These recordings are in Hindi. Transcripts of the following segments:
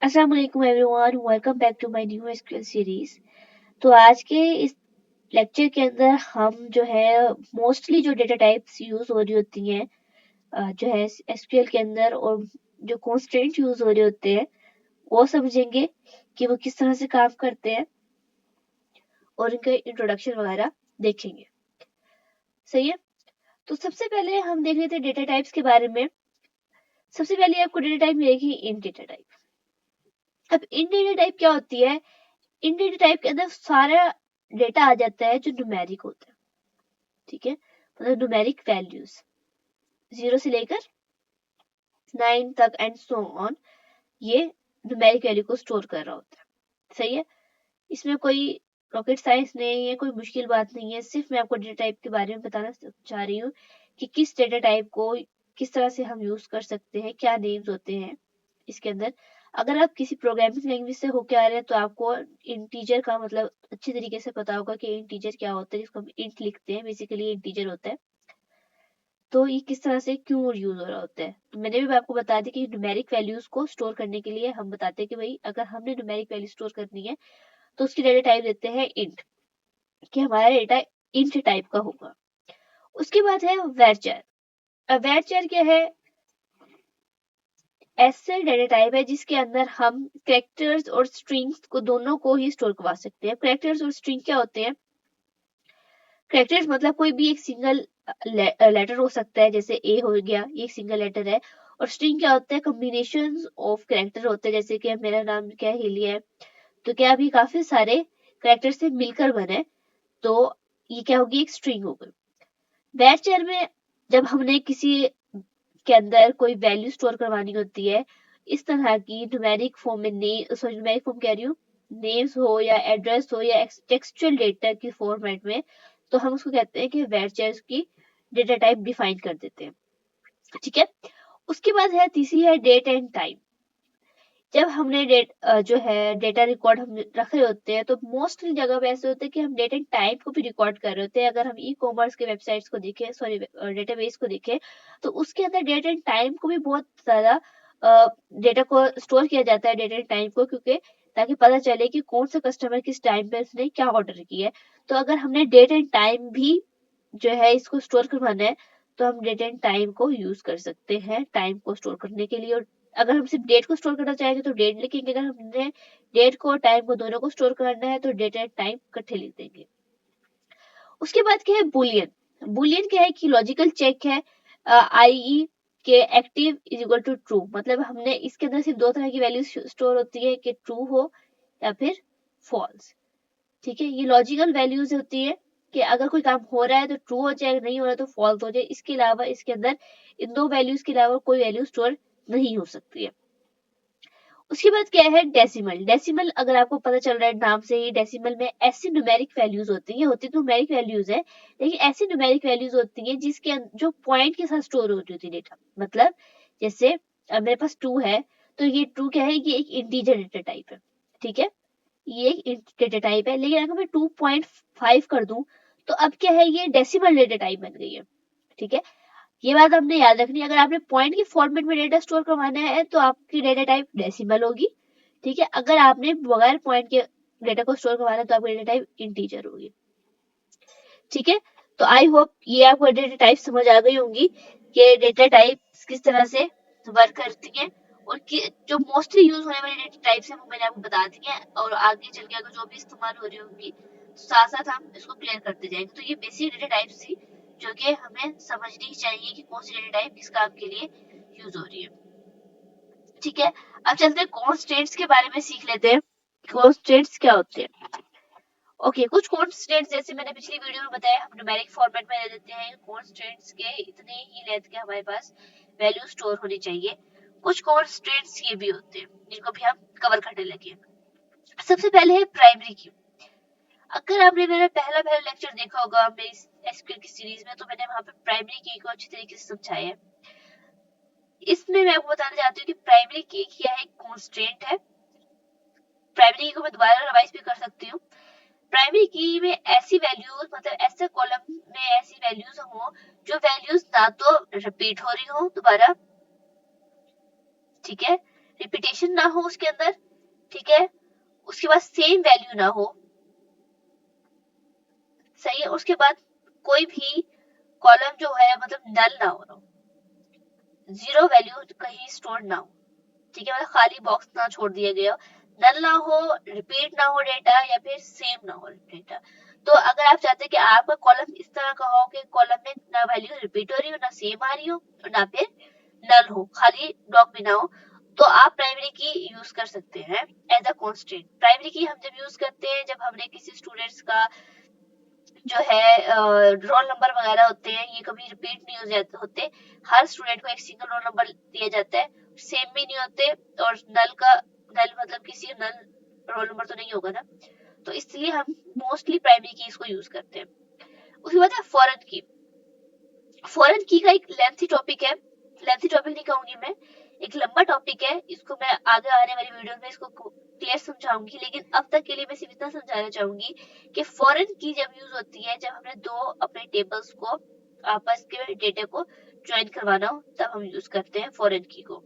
अस्सलाम वालेकुम everyone, welcome back to my new SQL series. तो आज के इस लेक्चर के अंदर हम जो है मोस्टली जो डेटा टाइप्स यूज हो रही होती हैं जो है एसक्यूएल के अंदर और जो कॉन्स्ट्रेंट यूज हो रहे होते हैं वो समझेंगे कि वो किस तरह से काम करते हैं और इनका इंट्रोडक्शन वगैरह देखेंगे। सही है। तो सबसे पहले हम देख लेते हैं डेटा टाइप्स के बारे में। सबसे पहले आपको डेटा टाइप मिलेगी इन डेटा टाइप। अब इन डेटा टाइप क्या होती है? इन डेटा टाइप के अंदर सारा डेटा आ जाता है जो न्यूमेरिक होता है। ठीक है, मतलब न्यूमेरिक वैल्यूज 0 से लेकर 9 तक एंड सो ऑन, ये न्यूमेरिक वैल्यू को स्टोर कर रहा होता है। सही है। इसमें कोई रॉकेट साइंस नहीं है, कोई मुश्किल बात नहीं है। सिर्फ मैं आपको डेटा टाइप के बारे में बताना चाह रही हूँ कि किस डेटा टाइप को किस तरह से हम यूज कर सकते हैं, क्या नेम्स होते हैं इसके अंदर। अगर आप किसी प्रोग्रामिंग लैंग्वेज से होके आ रहे हैं तो आपको इंटीजर का मतलब अच्छी तरीके से पता होगा कि इंटीजर क्या होता है, जिसको हम इंट लिखते हैं, बेसिकली इंटीजर होता है। तो ये किस तरह से क्यों यूज हो रहा होता है, तो मैंने भी आपको बता दी कि न्यूमेरिक वैल्यूज को स्टोर करने के लिए हम बताते हैं कि भाई अगर हमने न्यूमेरिक वैल्यू स्टोर करनी है तो उसकी डेटा टाइप देते हैं इंट, कि हमारा डेटा इंट टाइप का होगा। उसके बाद है वैरचर। अब वैरचर क्या है? ऐसे डेटा टाइप है जिसके अंदर हम कैरेक्टर्स और स्ट्रिंग्स को दोनों को ही स्टोर करवा सकते हैं। कैरेक्टर्स और स्ट्रिंग क्या होते हैं? कैरेक्टर्स मतलब कोई भी एक सिंगल लेटर हो सकता है, जैसे ए हो गया, ये एक सिंगल लेटर है। और स्ट्रिंग क्या होता है? कॉम्बिनेशन ऑफ कैरेक्टर होते हैं, जैसे कि मेरा नाम क्या है, हिली है, तो क्या अभी काफी सारे कैरेक्टर से मिलकर बने, तो ये क्या होगी? एक स्ट्रिंग होगी। वैरचर में जब हमने किसी के अंदर कोई वैल्यू स्टोर करवानी होती है, इस तरह की न्यूमेरिक फॉर्म में, न्यूमेरिक फॉर्म कह रही हूँ, नेम्स हो या एड्रेस हो या टेक्सचुअल डेटा की फॉर्मेट में, तो हम उसको कहते हैं कि वैरचर की डेटा टाइप डिफाइन कर देते हैं। ठीक है। उसके बाद है तीसरी है डेट एंड टाइम। जब हमने जो है डेटा रिकॉर्ड हम रख रहे होते हैं तो मोस्टली जगह पे ऐसे होते हैं कि हम डेट एंड टाइम को भी रिकॉर्ड कर रहे होते हैं। अगर हम ई कॉमर्स के वेबसाइट्स को देखें, सॉरी डेटाबेस को देखें, तो उसके अंदर डेट एंड टाइम को भी बहुत ज्यादा डेटा को स्टोर किया जाता है, डेट एंड टाइम को, क्योंकि ताकि पता चले कि कौन सा कस्टमर किस टाइम पे उसने क्या ऑर्डर किया है। तो अगर हमने डेट एंड टाइम भी जो है इसको स्टोर करवाना है तो हम डेट एंड टाइम को यूज कर सकते हैं टाइम को स्टोर करने के लिए। और अगर हम सिर्फ डेट को स्टोर करना चाहेंगे तो डेट लिखेंगे, अगर हमने डेट को और टाइम को दोनों को स्टोर करना है तो डेट एंड टाइम इकट्ठे लिख देंगे। उसके बाद क्या है? बुलियन। बुलियन क्या है? कि लॉजिकल चेक है, आई के active is equal to true, मतलब हमने इसके अंदर सिर्फ दो तरह की वैल्यूज स्टोर होती है, कि ट्रू हो या फिर फॉल्स। ठीक है, ये लॉजिकल वैल्यूज होती है कि अगर कोई काम हो रहा है तो ट्रू हो जाए, नहीं हो रहा है तो फॉल्स हो जाए। इसके अलावा इसके अंदर इन दो वैल्यूज के अलावा कोई वैल्यू स्टोर नहीं हो सकती है। उसके बाद क्या है? डेसिमल। डेसिमल अगर आपको पता चल रहा है नाम से ही, डेसिमल में ऐसी न्यूमेरिक वैल्यूज होती है, होती तो न्यूमेरिक वैल्यूज है लेकिन ऐसी न्यूमेरिक वैल्यूज होती है जिसके जो पॉइंट के साथ स्टोर होती होती डेटा। मतलब जैसे अब मेरे पास 2 है, तो ये 2 क्या है? ये एक इंटीजर डेटा टाइप है। ठीक है, ये एक डेटा टाइप है, लेकिन अगर मैं 2.5 कर दूं तो अब क्या है? ये डेसिमल डेटा टाइप बन गई है। ठीक है, ये बात आपने याद रखनी है। अगर आपने पॉइंट के फॉर्मेट में डेटा स्टोर करवाना है तो आपकी डेटा टाइप डेसिमल होगी। ठीक है, अगर आपने बगैर पॉइंट के डेटा को स्टोर करवाना है तो आपकी डेटा टाइप इंटीजर होगी। ठीक है, तो आई होप ये आपको डेटा टाइप समझ आ गई होंगी कि डेटा टाइप किस तरह से वर्क करती है, और कि जो मोस्टली यूज होने वाली डेटा टाइप्स है वो मैंने आपको बता दी है, और आगे चल के अगर जो भी इस्तेमाल हो रही होंगी तो साथ साथ हम इसको क्लियर करते जाएंगे। तो ये बेसिक डेटा टाइप्स थी जो कि हमें समझनी चाहिए कि कौन सी डेटा टाइप किस काम के लिए यूज हो रही है। ठीक है, अब चलते हैं कॉन्स्टेंट्स के बारे में सीख लेते हैं। कॉन्स्टेंट्स क्या होते हैं? ओके, कुछ कॉन्स्टेंट्स जैसे मैंने पिछली वीडियो में बताया, हम न्यूमेरिक फॉर्मेट में दे देते हैं कॉन्स्टेंट्स के इतने ही लेंथ के हमारे पास वैल्यू स्टोर होनी चाहिए। कुछ कॉन्स्टेंट्स ये भी होते हैं जिनको भी हम कवर करने लगे। सबसे पहले है प्राइमरी की। अगर आपने मेरा पहला लेक्चर देखा होगा मेरी एसक्यूएल की सीरीज में, तो मैंने वहां पे प्राइमरी की को अच्छी तरीके से समझाया है। इसमें मैं आपको बताना चाहती हूँ कि प्राइमरी की क्या है? कॉन्स्टेंट है। प्राइमरी की को मैं दोबारा रिवाइज भी कर सकती हूँ। प्राइमरी की में ऐसी वैल्यूज, मतलब ऐसे कॉलम में ऐसी वैल्यूज हो जो वैल्यूज ना तो रिपीट हो रही हो दोबारा, ठीक है, रिपीटेशन ना हो उसके अंदर, ठीक है, उसके बाद सेम वैल्यू ना हो, सही है, उसके बाद कोई भी कॉलम जो है मतलब नल ना हो, जीरो वैल्यू कहीं स्टोर ना हो, ठीक है, मतलब खाली बॉक्स ना छोड़ दिया गया हो, नल ना हो, रिपीट ना हो डेटा, या फिर सेम ना हो डेटा। तो अगर आप चाहते हैं कि आपका कॉलम इस तरह का हो कि कॉलम में ना वैल्यू रिपीट हो रही हो, ना सेम आ रही हो, और ना फिर नल हो, खाली ब्लॉक भी ना हो, तो आप प्राइमरी की यूज कर सकते हैं एज अ कॉन्स्टेंट। प्राइमरी की हम जब यूज करते हैं जब हमने किसी स्टूडेंट्स का जो है रोल नंबर वगैरह होते हैं ये कभी रिपीट नहीं हो जाते होते, हर स्टूडेंट को एक सिंगल रोल नंबर दिया जाता है, सेम भी नहीं होते, और नल मतलब किसी नल रोल नंबर तो नहीं होगा ना, तो इसलिए हम मोस्टली प्राइमरी की इसको यूज करते हैं। उसके बाद है फॉरेन की। फॉरेन की का एक लेंथी टॉपिक है, लेंथी टॉपिक नहीं कहूंगी मैं, एक लंबा टॉपिक है, इसको मैं आगे आने वाली वीडियो में इसको क्लियर समझाऊंगी, लेकिन अब तक के लिए मैं सिर्फ इतना समझाना चाहूंगी कि फॉरेन की जब यूज होती है जब हमने दो अपने टेबल्स को आपस के डेटा को ज्वाइन करवाना हो तब हम यूज करते हैं फॉरेन की को,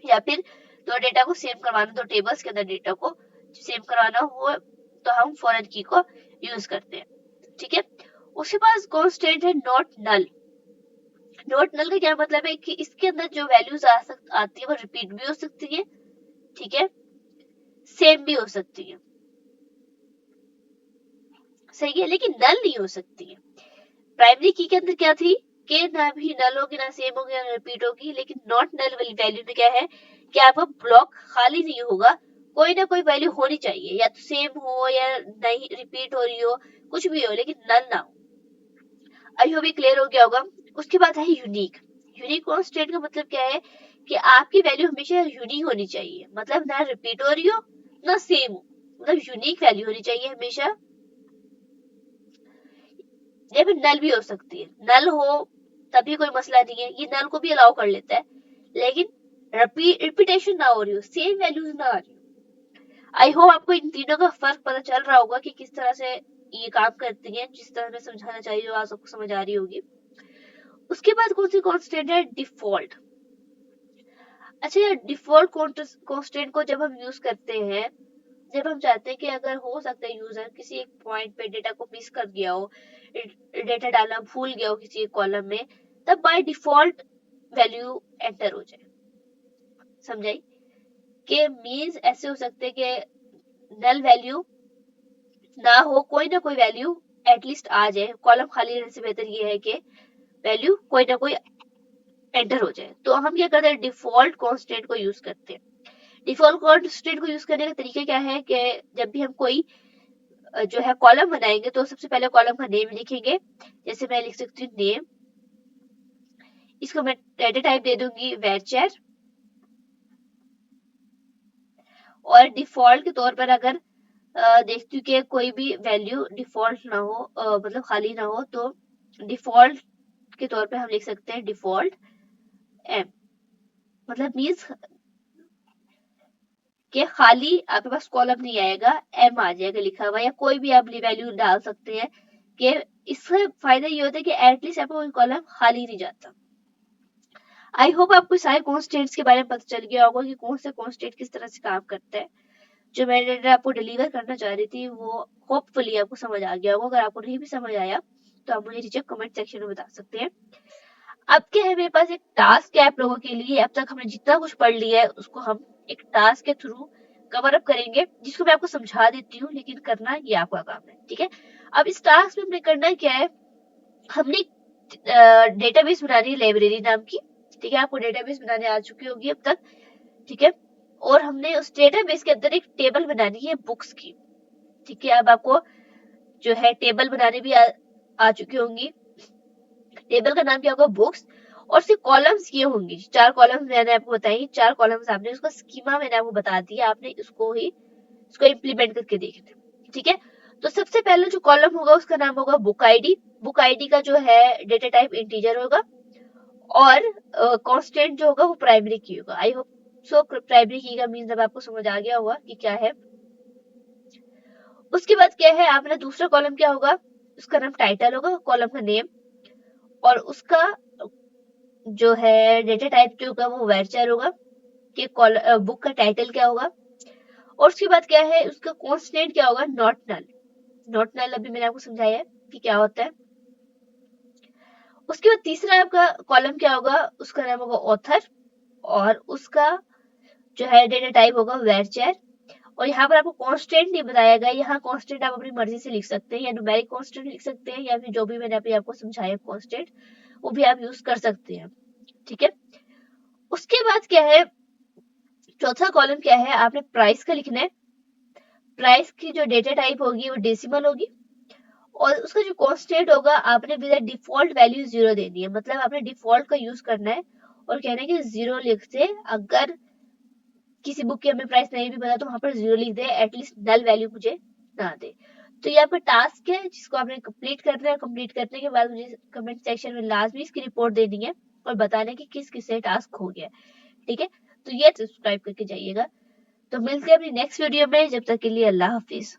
या फिर दो डेटा को सेम करवाना, दो टेबल्स के अंदर डेटा को सेम करवाना हो तो हम फॉरेन की को यूज करते हैं, ठीक है। उसके पास कांस्टेंट है नॉट नल। नॉट नल का क्या मतलब है कि इसके अंदर जो वैल्यूज आती है वो रिपीट भी हो सकती है, ठीक है, सेम भी हो सकती है, सही है, लेकिन नल नहीं हो सकती है। प्राइमरी की के अंदर क्या थी कि ना भी नल होगी, ना सेम होगी, ना रिपीट होगी, लेकिन नॉट नल वाली वैल्यू में क्या है कि आपका ब्लॉक खाली नहीं होगा, कोई ना कोई वैल्यू होनी चाहिए, या तो सेम हो या नहीं रिपीट हो रही हो, कुछ भी हो, लेकिन नल ना हो। आई होप ये क्लियर हो गया होगा। उसके बाद है यूनिक। यूनिक कांस्टेंट का मतलब क्या है कि आपकी वैल्यू हमेशा यूनिक होनी चाहिए, मतलब ना रिपीट हो रही हो ना सेम हो, मतलब यूनिक वैल्यू होनी चाहिए हमेशा, या फिर नल भी हो सकती है, नल हो तभी कोई मसला नहीं है, ये नल को भी अलाउ कर लेता है, लेकिन रिपीटेशन ना हो रही हो, सेम वैल्यूज ना आ रही हो। आई होप आपको इन तीनों का फर्क पता चल रहा होगा कि किस तरह से ये काम करती है, जिस तरह मैं समझाना चाहिए वो आप सबको समझ आ रही होगी। उसके बाद कौन सी कांस्टेंट है डिफॉल्ट। अच्छा यार, डिफॉल्ट कांस्टेंट को जब हम यूज करते हैं, जब हम चाहते हैं कि अगर हो सकता है यूजर किसी एक पॉइंट पे डेटा को मिस कर गया हो, डेटा डालना भूल गया हो किसी एक कॉलम में, तब बाय डिफॉल्ट वैल्यू एंटर हो जाए, समझाई, कि मींस ऐसे हो सकते हैं कि नल वैल्यू ना हो, कोई ना कोई वैल्यू एटलीस्ट आ जाए, कॉलम खाली रहने से बेहतर ये है कि वैल्यू कोई ना कोई एंटर हो जाए। तो हम क्या करते हैं, डिफॉल्ट कांस्टेंट को यूज करते हैं। डिफॉल्ट कांस्टेंट को यूज करने का तरीका क्या है कि जब भी हम कोई जो है कॉलम बनाएंगे तो सबसे पहले कॉलम का नेम लिखेंगे, जैसे मैं लिख सकती हूँ नेम, इसको मैं डेटा टाइप दे दूंगी varchar, और डिफॉल्ट के तौर पर अगर देखती हूँ कि कोई भी वैल्यू डिफॉल्ट ना हो, मतलब खाली ना हो, तो डिफॉल्ट के तौर पे हम लिख सकते हैं डिफॉल्ट एम, मतलब मीन्स कि खाली आपके पास कॉलम नहीं आएगा, एम आ जाएगा लिखा हुआ, या कोई भी आप वैल्यू डाल सकते हैं, कि इससे फायदा ये होता है कि एटलीस्ट आपको कोई कॉलम खाली नहीं जाता। आई होप आपको सारे कॉन्स्टेंट्स के बारे में पता चल गया होगा कि कौन से कॉन्स्टेंट किस तरह से काम करता है। जो मैंने आपको डिलीवर करना चाह रही थी वो होपफुली आपको समझ आ गया होगा, अगर आपको नहीं भी समझ आया तो आप मुझे नीचे कमेंट सेक्शन में बता सकते हैं। अब क्या है, मेरे पास एक टास्क है आप लोगों के लिए, अब तक हमने जितना कुछ पढ़ लिया है उसको हम एक टास्क के थ्रू कवर अप करेंगे, जिसको मैं आपको समझा देती हूँ, लेकिन करना ये आपका काम है, ठीक है। अब इस टास्क में हमने करना क्या है, हमने डेटाबेस बनानी है लाइब्रेरी नाम की, ठीक है, आपको डेटाबेस बनाने आ चुकी होगी अब तक, ठीक है, और हमने उस डेटाबेस के अंदर एक टेबल बनानी है बुक्स की, ठीक है। अब आपको जो है टेबल बनाने भी आ चुकी होंगी, टेबल का नाम क्या होगा बुक्स, और सिर्फ कॉलम्स ये होंगी, चार कॉलम्स मैंने आपको बताई, चार कॉलम्स आपने उसका स्कीमा मैंने आपको बता दिया, आपने इसको इम्प्लीमेंट करके देखना, ठीक है। तो सबसे पहले जो कॉलम होगा उसका नाम होगा बुक आईडी, बुक आईडी का जो है डेटा टाइप इंटीजर होगा, और कांस्टेंट जो होगा वो प्राइमरी की होगा। आई होप सो प्राइमरी की का मीन्स अब आपको समझ आ गया होगा कि क्या है। उसके बाद क्या है, आपने दूसरा कॉलम क्या होगा, उसका नाम टाइटल होगा, कॉलम का नेम, और उसका जो है डेटा टाइप जो होगा वो varchar होगा, कि बुक का टाइटल क्या होगा, और उसके बाद क्या है उसका कॉन्स्टेंट क्या होगा, नॉट नल। नॉट नल अभी मैंने आपको समझाया है कि क्या होता है। उसके बाद तीसरा आपका कॉलम क्या होगा, उसका नाम होगा ऑथर, और उसका जो है डेटा टाइप होगा वेरचेर। और यहाँ पर आपको कांस्टेंट नहीं बताया गया, यहाँ कांस्टेंट आप अपनी मर्जी से लिख सकते हैं, या न्यूमेरिक कांस्टेंट लिख सकते हैं, या फिर जो भी मैंने अभी आपको समझाया कांस्टेंट वो भी आप यूज कर सकते हैं। ठीक है, उसके बाद क्या है, चौथा कॉलम क्या है, आपने प्राइस का लिखना है। प्राइस की जो डेटा टाइप होगी वो डेसिमल होगी, और उसका जो कांस्टेंट होगा आपने विद डिफॉल्ट वैल्यू 0 देनी है, मतलब आपने डिफॉल्ट का यूज करना है और कहना है कि 0 लिख दे, अगर किसी बुक की हमें प्राइस नहीं भी पता तो वहां पर 0 लिख दे, एटलीस्ट नल वैल्यू मुझे ना दे। तो ये आपका टास्क है जिसको आपने कंप्लीट करना है। कंप्लीट करने के बाद मुझे कमेंट सेक्शन में लाजमी इसकी रिपोर्ट देनी है और बताना है कि किस किस से टास्क हो गया। ठीक है, तो ये सब्सक्राइब करके जाइएगा। तो मिलते हैं अपनी नेक्स्ट वीडियो में, जब तक के लिए अल्लाह हाफिज।